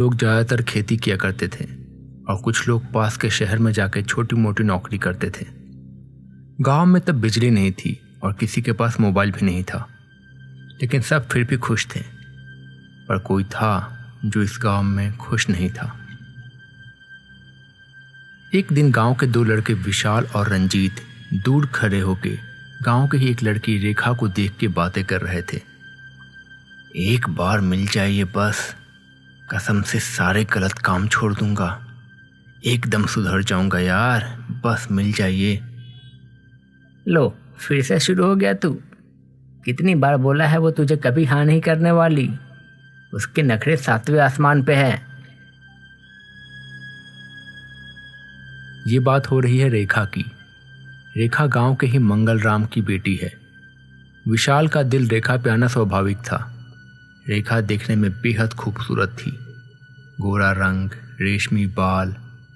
लोग ज़्यादातर खेती किया करते थे और कुछ लोग पास के शहर में जाकर छोटी मोटी नौकरी करते थे। गांव में तब बिजली नहीं थी और किसी के पास मोबाइल भी नहीं था, लेकिन सब फिर भी खुश थे। पर कोई था जो इस गांव में खुश नहीं था। एक दिन गांव के दो लड़के विशाल और रंजीत दूर खड़े होके गांव के ही एक लड़की रेखा को देख के बातें कर रहे थे। एक बार मिल जाए ये बस, कसम से सारे गलत काम छोड़ दूंगा, एकदम सुधर जाऊंगा यार, बस मिल जाइए। लो फिर से शुरू हो गया तू। कितनी बार बोला है वो तुझे कभी हाँ नहीं करने वाली। उसके नखरे 7वें आसमान पे हैं। ये बात हो रही है रेखा की। रेखा गांव के ही मंगलराम की बेटी है। विशाल का दिल रेखा पे आना स्वाभाविक था। रेखा देखने में बेहद खूबसूरत थी। गोरा रंग, रेशमी बाल,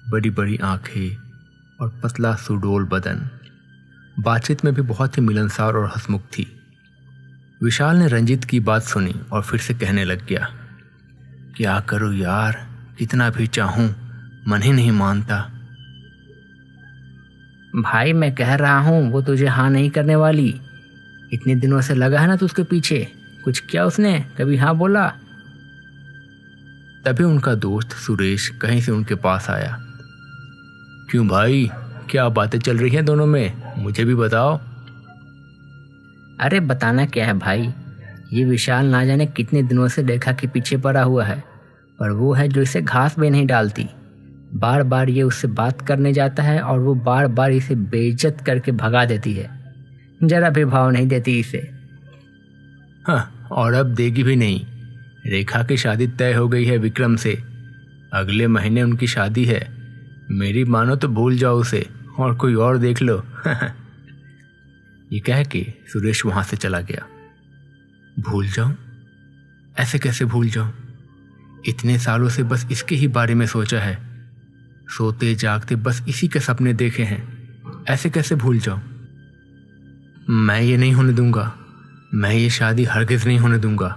बड़ी बड़ी आंखें और पतला सुडोल बदन। बातचीत में भी बहुत ही मिलनसार और हंसमुख थी। विशाल ने रंजीत की बात सुनी और फिर से कहने लग गया, क्या करूं यार, कितना भी चाहूं मन ही नहीं मानता। भाई मैं कह रहा हूँ वो तुझे हाँ नहीं करने वाली। इतने दिनों से लगा है ना तू उसके पीछे। कुछ किया उसने, कभी हाँ बोला? तभी उनका दोस्त सुरेश कहीं से उनके पास आया। क्यों भाई, क्या बातें चल रही हैं दोनों में, मुझे भी बताओ। अरे बताना क्या है भाई, ये विशाल ना जाने कितने दिनों से रेखा के पीछे पड़ा हुआ है, पर वो है जो इसे घास भी नहीं डालती। बार बार ये उससे बात करने जाता है और वो बार बार इसे बेइज्जत करके भगा देती है। जरा भी भाव नहीं देती इसे। हाँ, और अब देगी भी नहीं। रेखा की शादी तय हो गई है विक्रम से। अगले महीने उनकी शादी है। मेरी मानो तो भूल जाओ उसे और कोई और देख लो। ये कह के सुरेश वहां से चला गया। भूल जाऊं? ऐसे कैसे भूल जाऊं? इतने सालों से बस इसके ही बारे में सोचा है। सोते जागते बस इसी के सपने देखे हैं। ऐसे कैसे भूल जाऊं? मैं ये नहीं होने दूंगा। मैं ये शादी हरगिज नहीं होने दूंगा।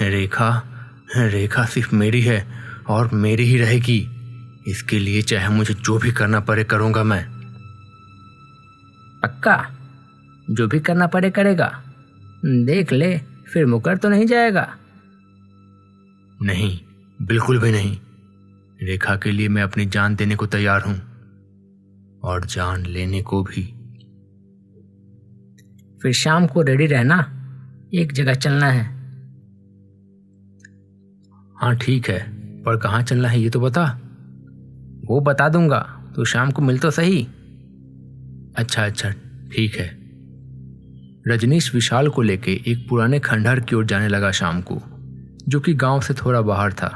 रेखा सिर्फ मेरी है और मेरी ही रहेगी। इसके लिए चाहे मुझे जो भी करना पड़े करूंगा मैं। पक्का? जो भी करना पड़े करेगा? देख ले, फिर मुकर तो नहीं जाएगा? नहीं, बिल्कुल भी नहीं। रेखा के लिए मैं अपनी जान देने को तैयार हूं और जान लेने को भी। फिर शाम को रेडी रहना, एक जगह चलना है। हाँ ठीक है, पर कहाँ चलना है ये तो बता। वो बता दूंगा, तो शाम को मिल तो सही। अच्छा ठीक है। रजनीश विशाल को लेके एक पुराने खंडहर की ओर जाने लगा शाम को, जो कि गांव से थोड़ा बाहर था।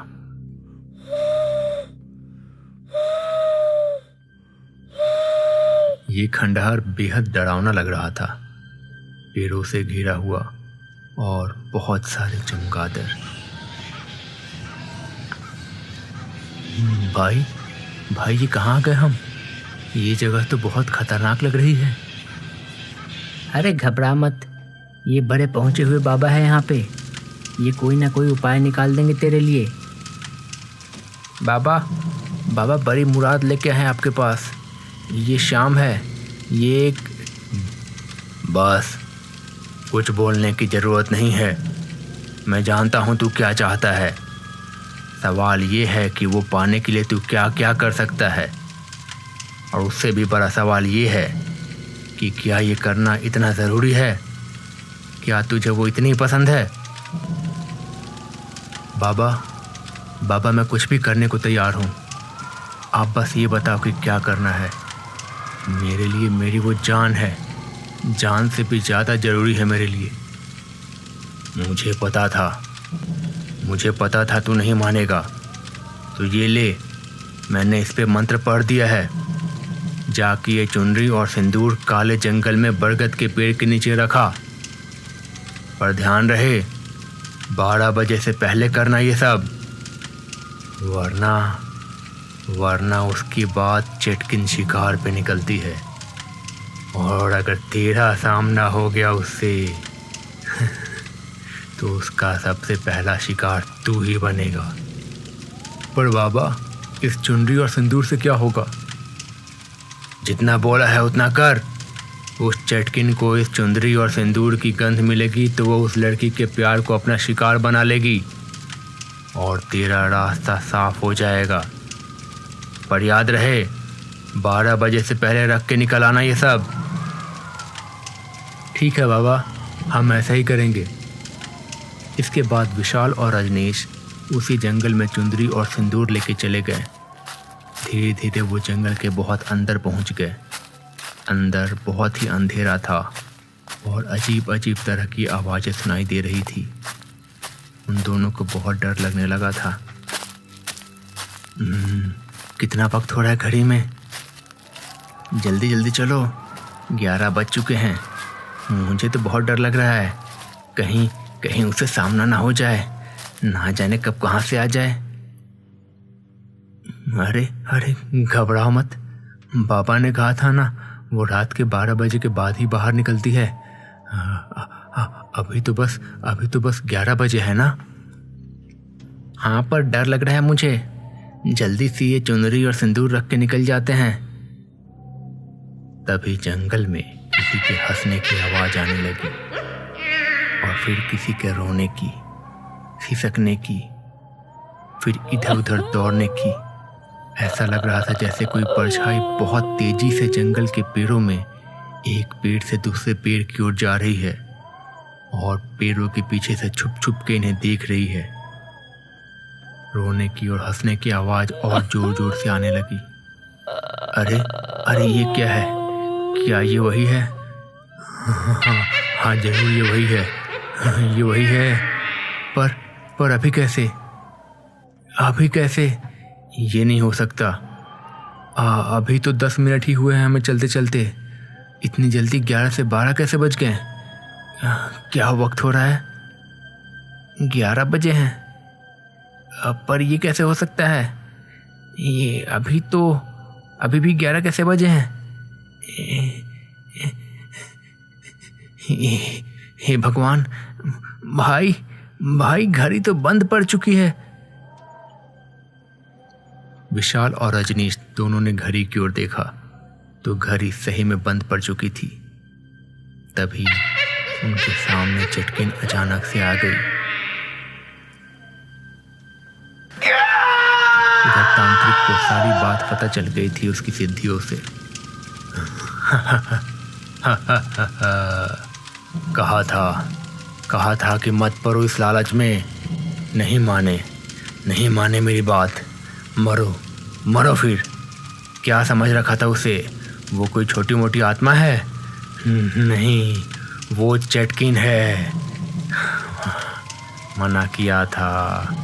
ये खंडहर बेहद डरावना लग रहा था। पेड़ों से घिरा हुआ और बहुत सारे चमगादड़। भाई ये कहाँ गए हम? ये जगह तो बहुत खतरनाक लग रही है। अरे घबरा मत, ये बड़े पहुंचे हुए बाबा है यहाँ पे। ये कोई ना कोई उपाय निकाल देंगे तेरे लिए। बाबा बड़ी मुराद लेके हैं आपके पास। ये शाम है, ये एक... बस कुछ बोलने की ज़रूरत नहीं है। मैं जानता हूँ तू क्या चाहता है। सवाल ये है कि वो पाने के लिए तू क्या क्या कर सकता है, और उससे भी बड़ा सवाल ये है कि क्या ये करना इतना ज़रूरी है? क्या तुझे वो इतनी पसंद है? बाबा मैं कुछ भी करने को तैयार हूँ। आप बस ये बताओ कि क्या करना है। मेरे लिए मेरी वो जान है, जान से भी ज़्यादा ज़रूरी है मेरे लिए। मुझे पता था तू नहीं मानेगा, तो ये ले, मैंने इस पे मंत्र पढ़ दिया है। जाके ये चुनरी और सिंदूर काले जंगल में बरगद के पेड़ के नीचे रखा। पर ध्यान रहे, 12 बजे से पहले करना ये सब, वरना उसकी बात चटकिन शिकार पे निकलती है, और अगर तेरा सामना हो गया उससे तो उसका सबसे पहला शिकार तू ही बनेगा। पर बाबा, इस चुनरी और सिंदूर से क्या होगा? जितना बोला है उतना कर। उस चटकिन को इस चुंदरी और सिंदूर की गंध मिलेगी तो वो उस लड़की के प्यार को अपना शिकार बना लेगी और तेरा रास्ता साफ हो जाएगा। पर याद रहे, 12 बजे से पहले रख के निकल आना ये सब। ठीक है बाबा, हम ऐसा ही करेंगे। इसके बाद विशाल और रजनीश उसी जंगल में चुंदरी और सिंदूर लेके चले गए। धीरे धीरे वो जंगल के बहुत अंदर पहुंच गए। अंदर बहुत ही अंधेरा था और अजीब अजीब तरह की आवाज़ें सुनाई दे रही थी। उन दोनों को बहुत डर लगने लगा था। कितना वक्त हो रहा है घड़ी में? जल्दी जल्दी चलो, 11 बज चुके हैं। मुझे तो बहुत डर लग रहा है, कहीं कहीं उससे सामना ना हो जाए, ना जाने कब कहाँ से आ जाए। अरे अरे घबराओ मत, बाबा ने कहा था ना वो रात के 12 बजे के बाद ही बाहर निकलती है। अभी तो बस 11 बजे है ना। हाँ, पर डर लग रहा है मुझे। जल्दी से ये चुनरी और सिंदूर रख के निकल जाते हैं। तभी जंगल में किसी के हंसने की आवाज आने लगी और फिर किसी के रोने की, खिसकने की, फिर इधर उधर दौड़ने की। ऐसा लग रहा था जैसे कोई परछाई बहुत तेजी से जंगल के पेड़ों में एक पेड़ से दूसरे पेड़ की ओर जा रही है और पेड़ों के पीछे से छुप छुप के इन्हें देख रही है। रोने की और हंसने की आवाज और जोर जोर से आने लगी। अरे अरे ये क्या है? क्या ये वही है? हाँ जरूर ये वही है, ये वही है। पर अभी कैसे? ये नहीं हो सकता। अभी तो 10 मिनट ही हुए हैं हमें चलते चलते। इतनी जल्दी 11 से 12 कैसे बज गए? क्या वक्त हो रहा है? 11 बजे हैं। पर ये कैसे हो सकता है? ये अभी भी 11 कैसे बजे हैं? हे भगवान, भाई घड़ी तो बंद पड़ चुकी है। विशाल और रजनीश दोनों ने घड़ी की ओर देखा तो घड़ी सही में बंद पड़ चुकी थी। तभी उनके सामने चटकिन अचानक से आ गई। इधर तांत्रिक को सारी बात पता चल गई थी उसकी सिद्धियों से। कहा था कि मत पड़ो इस लालच में। नहीं माने मेरी बात। मरो फिर। क्या समझ रखा था उसे? वो कोई छोटी मोटी आत्मा है? नहीं, वो चटकिन है। मना किया था।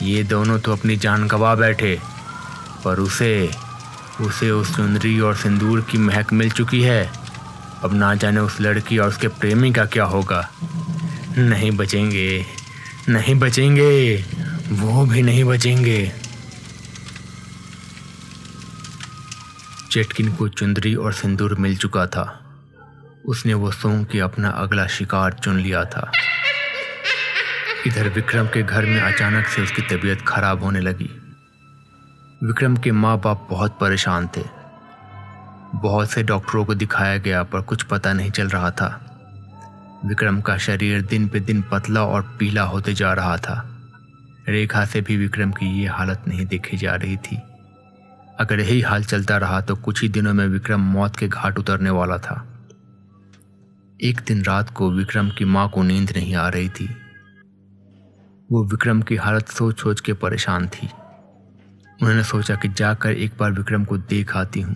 ये दोनों तो अपनी जान गंवा बैठे, पर उसे उस चुनरी और सिंदूर की महक मिल चुकी है। अब ना जाने उस लड़की और उसके प्रेमी का क्या होगा। नहीं बचेंगे, वो भी नहीं बचेंगे। चटकिन को चुंदरी और सिंदूर मिल चुका था। उसने वो सूंघ के अपना अगला शिकार चुन लिया था। इधर विक्रम के घर में अचानक से उसकी तबीयत खराब होने लगी। विक्रम के माँ बाप बहुत परेशान थे। बहुत से डॉक्टरों को दिखाया गया पर कुछ पता नहीं चल रहा था। विक्रम का शरीर दिन पे दिन पतला और पीला होते जा रहा था। रेखा से भी विक्रम की ये हालत नहीं देखी जा रही थी। अगर यही हाल चलता रहा तो कुछ ही दिनों में विक्रम मौत के घाट उतरने वाला था। एक दिन रात को विक्रम की माँ को नींद नहीं आ रही थी। वो विक्रम की हालत सोच सोच के परेशान थी। उन्होंने सोचा कि जाकर एक बार विक्रम को देख आती हूँ।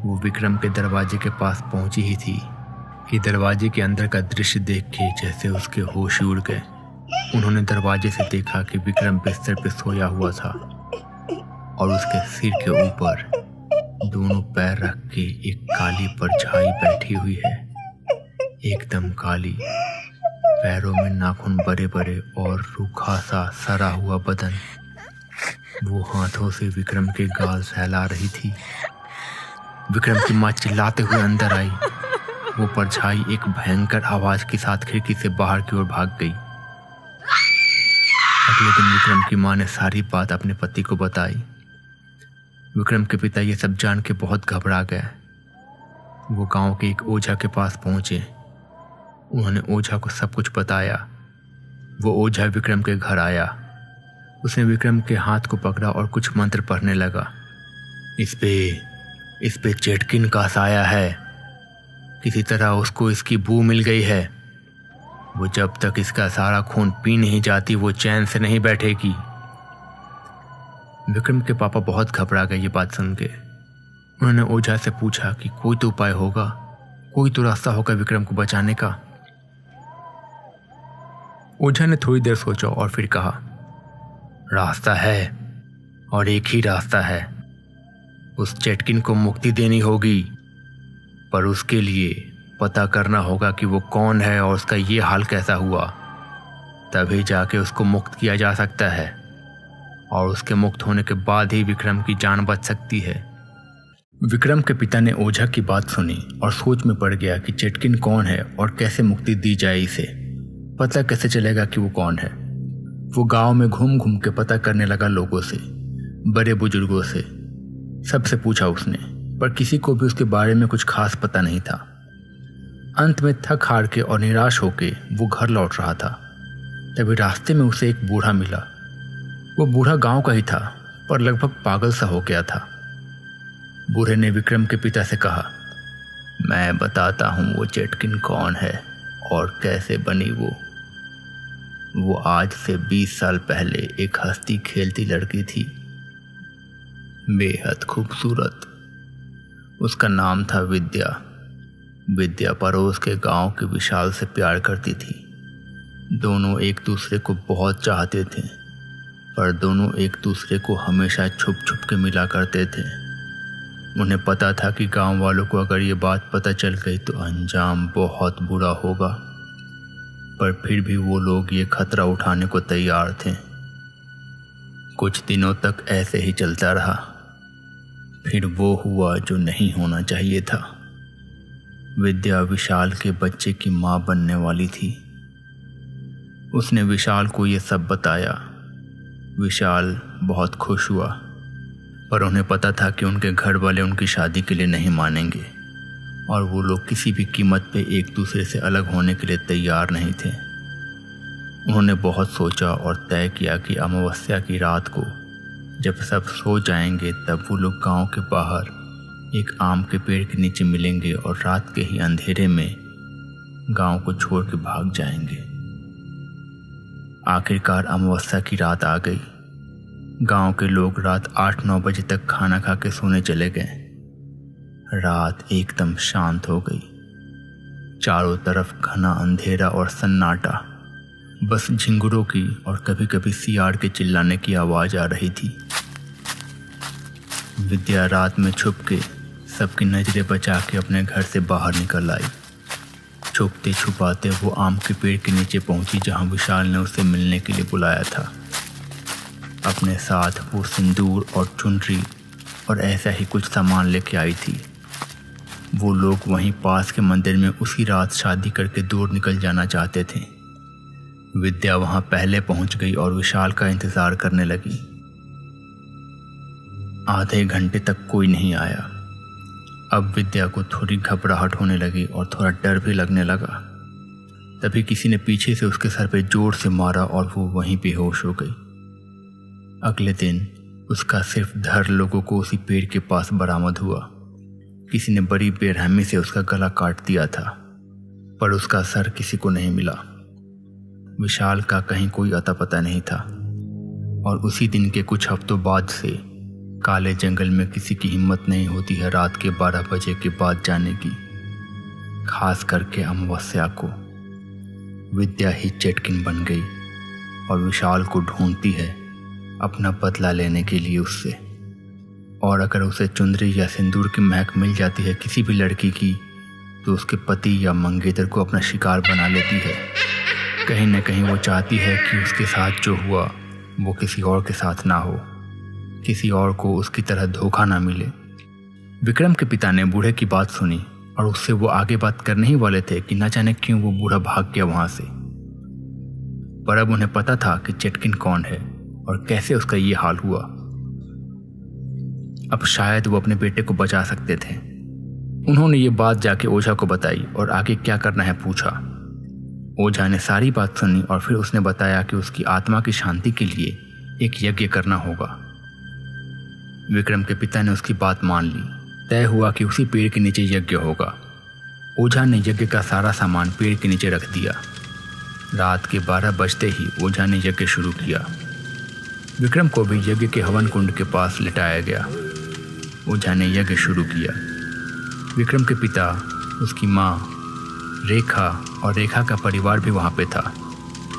वो विक्रम के दरवाजे के पास पहुंची ही थी कि दरवाजे के अंदर का दृश्य देख के जैसे उसके होश उड़ गए। उन्होंने दरवाजे से देखा कि विक्रम बिस्तर पे सोया हुआ था और उसके सिर के ऊपर दोनों पैर रख के एक काली परछाई बैठी हुई है। एकदम काली, पैरों में नाखून बड़े बड़े और रूखा सा सड़ा हुआ बदन। वो हाथों से विक्रम के गाल सहला रही थी। विक्रम की माँ चिल्लाते हुए अंदर आई। वो परछाई एक भयंकर आवाज के साथ खिड़की से बाहर की ओर भाग गई। अगले दिन विक्रम की माँ ने सारी बात अपने पति को बताई। विक्रम के पिता ये सब जान के बहुत घबरा गए। वो गांव के एक ओझा के पास पहुंचे। उन्होंने ओझा को सब कुछ बताया। वो ओझा विक्रम के घर आया। उसने विक्रम के हाथ को पकड़ा और कुछ मंत्र पढ़ने लगा। इस पे चेटकिन का साया है। किसी तरह उसको इसकी बू मिल गई है। वो जब तक इसका सारा खून पी नहीं जाती वो चैन से नहीं बैठेगी। विक्रम के पापा बहुत घबरा गए ये बात सुन के। उन्होंने ओझा से पूछा कि कोई तो उपाय होगा, कोई तो रास्ता होगा विक्रम को बचाने का। ओझा ने थोड़ी देर सोचा और फिर कहा, रास्ता है और एक ही रास्ता है। उस चेटकिन को मुक्ति देनी होगी, पर उसके लिए पता करना होगा कि वो कौन है और उसका ये हाल कैसा हुआ। तभी जाके उसको मुक्त किया जा सकता है और उसके मुक्त होने के बाद ही विक्रम की जान बच सकती है। विक्रम के पिता ने ओझा की बात सुनी और सोच में पड़ गया कि चेटकिन कौन है और कैसे मुक्ति दी जाए। इसे पता कैसे चलेगा कि वो कौन है। वो गांव में घूम घूम के पता करने लगा, लोगों से, बड़े बुजुर्गों से, सबसे पूछा उसने, पर किसी को भी उसके बारे में कुछ खास पता नहीं था। अंत में थक हार के और निराश होके वो घर लौट रहा था। तभी रास्ते में उसे एक बूढ़ा मिला। वो बूढ़ा गांव का ही था, पर लगभग पागल सा हो गया था। बूढ़े ने विक्रम के पिता से कहा, मैं बताता हूँ वो चेटकिन कौन है और कैसे बनी वो आज से 20 साल पहले एक हंसती खेलती लड़की थी, बेहद खूबसूरत। उसका नाम था विद्या। विद्या पड़ोस के गांव के विशाल से प्यार करती थी। दोनों एक दूसरे को बहुत चाहते थे, पर दोनों एक दूसरे को हमेशा छुप छुप के मिला करते थे। उन्हें पता था कि गांव वालों को अगर ये बात पता चल गई तो अंजाम बहुत बुरा होगा, पर फिर भी वो लोग ये खतरा उठाने को तैयार थे। कुछ दिनों तक ऐसे ही चलता रहा। फिर वो हुआ जो नहीं होना चाहिए था। विद्या विशाल के बच्चे की मां बनने वाली थी। उसने विशाल को ये सब बताया। विशाल बहुत खुश हुआ, पर उन्हें पता था कि उनके घर वाले उनकी शादी के लिए नहीं मानेंगे और वो लोग किसी भी कीमत पे एक दूसरे से अलग होने के लिए तैयार नहीं थे। उन्होंने बहुत सोचा और तय किया कि अमावस्या की रात को जब सब सो जाएंगे तब वो लोग गांव के बाहर एक आम के पेड़ के नीचे मिलेंगे और रात के ही अंधेरे में गांव को छोड़ के भाग जाएंगे। आखिरकार अमावस्या की रात आ गई। गांव के लोग रात 8-9 बजे तक खाना खा के सोने चले गए। रात एकदम शांत हो गई। चारों तरफ घना अंधेरा और सन्नाटा। बस झिंगुरों की और कभी कभी सियार के चिल्लाने की आवाज आ रही थी। विद्या रात में छुप के सबकी नजरें बचा के अपने घर से बाहर निकल आई। छुपते छुपाते वो आम के पेड़ के नीचे पहुंची जहां विशाल ने उसे मिलने के लिए बुलाया था। अपने साथ वो सिंदूर और चुनरी और ऐसा ही कुछ सामान लेके आई थी। वो लोग वहीं पास के मंदिर में उसी रात शादी करके दूर निकल जाना चाहते थे। विद्या वहां पहले पहुंच गई और विशाल का इंतजार करने लगी। आधे घंटे तक कोई नहीं आया। अब विद्या को थोड़ी घबराहट होने लगी और थोड़ा डर भी लगने लगा। तभी किसी ने पीछे से उसके सर पे जोर से मारा और वो वहीं बेहोश हो गई। अगले दिन उसका सिर्फ धड़ लोगों को उसी पेड़ के पास बरामद हुआ। किसी ने बड़ी बेरहमी से उसका गला काट दिया था, पर उसका सर किसी को नहीं मिला। विशाल का कहीं कोई अता पता नहीं था और उसी दिन के कुछ हफ्तों बाद से काले जंगल में किसी की हिम्मत नहीं होती है रात के 12 बजे के बाद जाने की, खास करके अमावस्या को। विद्या ही चेटकिन बन गई और विशाल को ढूंढती है अपना बदला लेने के लिए उससे। और अगर उसे चुंदरी या सिंदूर की महक मिल जाती है किसी भी लड़की की तो उसके पति या मंगेतर को अपना शिकार बना लेती है। कहीं न कहीं वो चाहती है कि उसके साथ जो हुआ वो किसी और के साथ ना हो, किसी और को उसकी तरह धोखा ना मिले। विक्रम के पिता ने बूढ़े की बात सुनी और उससे वो आगे बात करने ही वाले थे कि न जाने क्यों वो बूढ़ा भाग गया वहां से। पर अब उन्हें पता था कि चेटकिन कौन है और कैसे उसका ये हाल हुआ। अब शायद वो अपने बेटे को बचा सकते थे। उन्होंने ये बात जाके ओझा को बताई और आगे क्या करना है पूछा। ओझा ने सारी बात सुनी और फिर उसने बताया कि उसकी आत्मा की शांति के लिए एक यज्ञ करना होगा। विक्रम के पिता ने उसकी बात मान ली। तय हुआ कि उसी पेड़ के नीचे यज्ञ होगा। ओझा ने यज्ञ का सारा सामान पेड़ के नीचे रख दिया। रात के 12 बजते ही ओझा ने यज्ञ शुरू किया। विक्रम को भी यज्ञ के हवन कुंड के पास लिटाया गया। ओझा ने यज्ञ शुरू किया। विक्रम के पिता, उसकी माँ, रेखा और रेखा का परिवार भी वहाँ पे था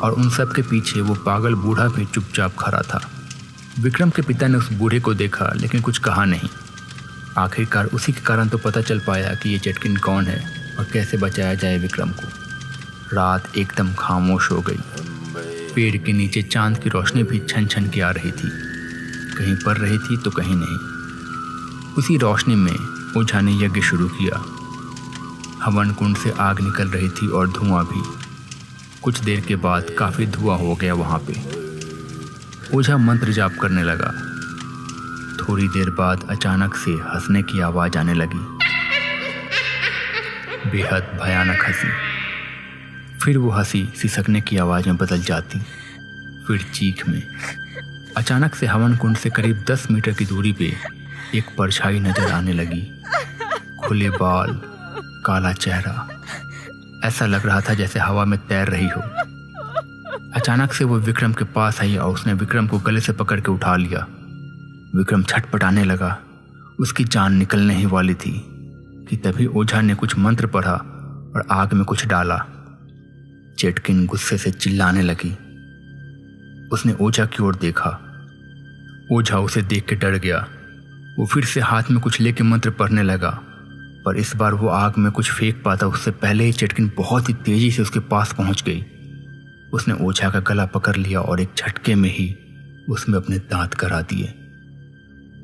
और उन सब के पीछे वो पागल बूढ़ा भी चुपचाप खड़ा था। विक्रम के पिता ने उस बूढ़े को देखा लेकिन कुछ कहा नहीं। आखिरकार उसी के कारण तो पता चल पाया कि ये चेटकिन कौन है और कैसे बचाया जाए विक्रम को। रात एकदम खामोश हो गई। पेड़ के नीचे चांद की रोशनी भी छन छन के आ रही थी, कहीं पड़ रही थी तो कहीं नहीं। उसी रोशनी में ओझा ने यज्ञ शुरू किया। हवन कुंड से आग निकल रही थी और धुआं भी। कुछ देर के बाद काफ़ी धुआं हो गया वहाँ पे। ओझा मंत्र जाप करने लगा। थोड़ी देर बाद अचानक से हंसने की आवाज़ आने लगी, बेहद भयानक हंसी। फिर वो हंसी सिसकने की आवाज़ में बदल जाती, फिर चीख में। अचानक से हवन कुंड से करीब 10 मीटर की दूरी पे एक परछाई नजर आने लगी। खुले बाल, काला चेहरा, ऐसा लग रहा था जैसे हवा में तैर रही हो। अचानक से वो विक्रम के पास आई और उसने विक्रम को गले से पकड़ के उठा लिया। विक्रम छटपटाने लगा। उसकी जान निकलने ही वाली थी कि तभी ओझा ने कुछ मंत्र पढ़ा और आग में कुछ डाला। चेटकिन गुस्से से चिल्लाने लगी। उसने ओझा की ओर देखा। ओझा उसे देख के डर गया। वो फिर से हाथ में कुछ लेके मंत्र पढ़ने लगा, पर इस बार वो आग में कुछ फेंक पाता उससे पहले ही चेटकिन बहुत ही तेजी से उसके पास पहुंच गई। उसने ओझा का गला पकड़ लिया और एक झटके में ही उसमें अपने दांत करा दिए।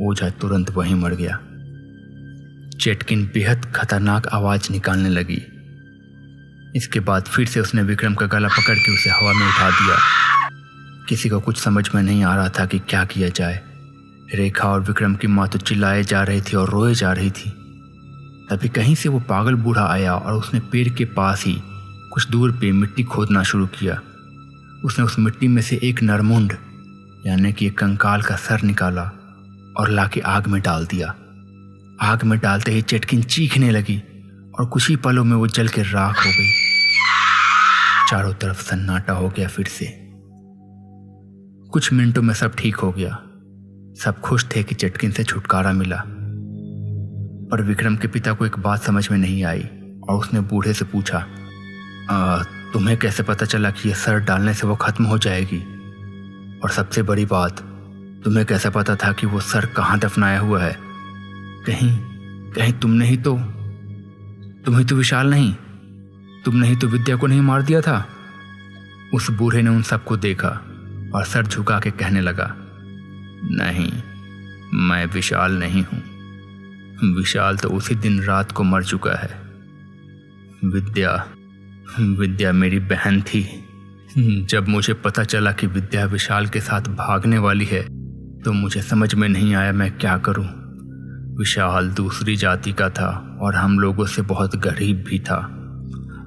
ओझा तुरंत वहीं मर गया। चेटकिन बेहद खतरनाक आवाज निकालने लगी। इसके बाद फिर से उसने विक्रम का गला पकड़ के उसे हवा में उठा दिया। किसी को कुछ समझ में नहीं आ रहा था कि क्या किया जाए। रेखा और विक्रम की माँ तो चिल्लाए जा रही थी और रोए जा रही थी। तभी कहीं से वो पागल बूढ़ा आया और उसने पेड़ के पास ही कुछ दूर पे मिट्टी खोदना शुरू किया। उसने उस मिट्टी में से एक नरमुंड यानी कि एक कंकाल का सर निकाला और लाके आग में डाल दिया। आग में डालते ही चेटकिन चीखने लगी और कुछ ही पलों में वो जल के राख हो गई। चारों तरफ सन्नाटा हो गया। फिर से कुछ मिनटों में सब ठीक हो गया। सब खुश थे कि चेटकिन से छुटकारा मिला। पर विक्रम के पिता को एक बात समझ में नहीं आई और उसने बूढ़े से पूछा, तुम्हें कैसे पता चला कि यह सर डालने से वो खत्म हो जाएगी? और सबसे बड़ी बात, तुम्हें कैसे पता था कि वो सर कहाँ दफनाया हुआ है? कहीं तुमने ही तो विशाल नहीं, तुमने ही तो विद्या को नहीं मार दिया था? उस बूढ़े ने उन सबको देखा और सर झुका के कहने लगा, नहीं, मैं विशाल नहीं हूं। विशाल तो उसी दिन रात को मर चुका है। विद्या मेरी बहन थी। जब मुझे पता चला कि विद्या विशाल के साथ भागने वाली है तो मुझे समझ में नहीं आया मैं क्या करूं। विशाल दूसरी जाति का था और हम लोगों से बहुत गरीब भी था।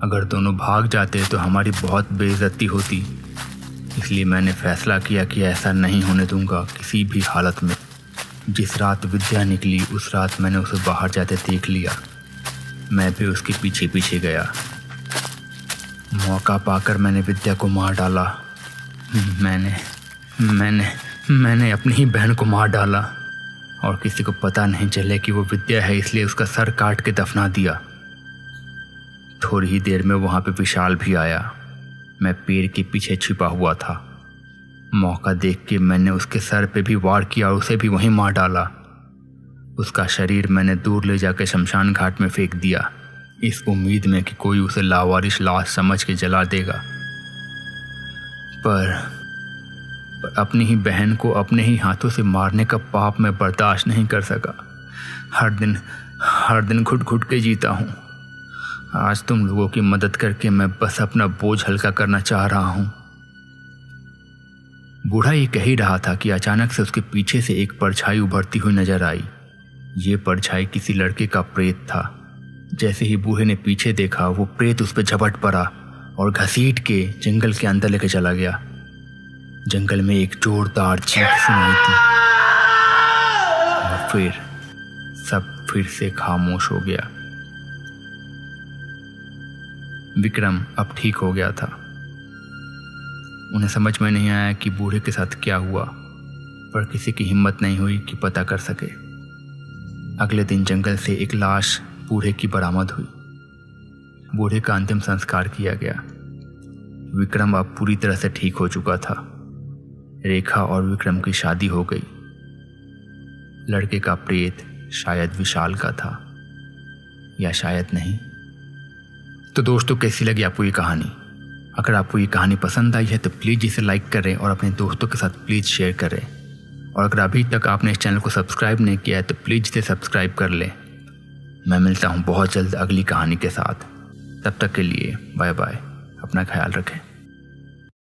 अगर दोनों भाग जाते तो हमारी बहुत बेइज्जती होती। इसलिए मैंने फैसला किया कि ऐसा नहीं होने दूंगा किसी भी हालत में। जिस रात विद्या निकली उस रात मैंने उसे बाहर जाते देख लिया। मैं भी उसके पीछे पीछे गया। मौका पाकर मैंने विद्या को मार डाला। मैंने अपनी ही बहन को मार डाला और किसी को पता नहीं चले कि वो विद्या है, इसलिए उसका सर काट के दफना दिया। थोड़ी ही देर में वहां पे विशाल भी आया। मैं पेड़ के पीछे छिपा हुआ था। मौका देख के मैंने उसके सर पे भी वार किया और उसे भी वहीं मार डाला। उसका शरीर मैंने दूर ले जाकर शमशान घाट में फेंक दिया, इस उम्मीद में कि कोई उसे लावारिश लाश समझ के जला देगा। पर अपनी ही बहन को अपने ही हाथों से मारने का पाप मैं बर्दाश्त नहीं कर सका। हर दिन घुट घुट के जीता हूँ। आज तुम लोगों की मदद करके मैं बस अपना बोझ हल्का करना चाह रहा हूँ। बूढ़ा ये कह ही रहा था कि अचानक से उसके पीछे से एक परछाई उभरती हुई नजर आई। ये परछाई किसी लड़के का प्रेत था। जैसे ही बूढ़े ने पीछे देखा, वो प्रेत उस पर झपट पड़ा और घसीट के जंगल के अंदर लेके चला गया। जंगल में एक जोरदार चीख सुनाई थी और फिर सब फिर से खामोश हो गया। विक्रम अब ठीक हो गया था। उन्हें समझ में नहीं आया कि बूढ़े के साथ क्या हुआ, पर किसी की हिम्मत नहीं हुई कि पता कर सके। अगले दिन जंगल से एक लाश बूढ़े की बरामद हुई। बूढ़े का अंतिम संस्कार किया गया। विक्रम अब पूरी तरह से ठीक हो चुका था। रेखा और विक्रम की शादी हो गई। लड़के का प्रेत शायद विशाल का था, या शायद नहीं। तो दोस्तों, कैसी लगी आपको ये कहानी? अगर आपको ये कहानी पसंद आई है तो प्लीज़ इसे लाइक करें और अपने दोस्तों के साथ प्लीज़ शेयर करें। और अगर अभी तक आपने इस चैनल को सब्सक्राइब नहीं किया है तो प्लीज़ इसे सब्सक्राइब कर लें। मैं मिलता हूँ बहुत जल्द अगली कहानी के साथ। तब तक के लिए बाय बाय। अपना ख्याल रखें।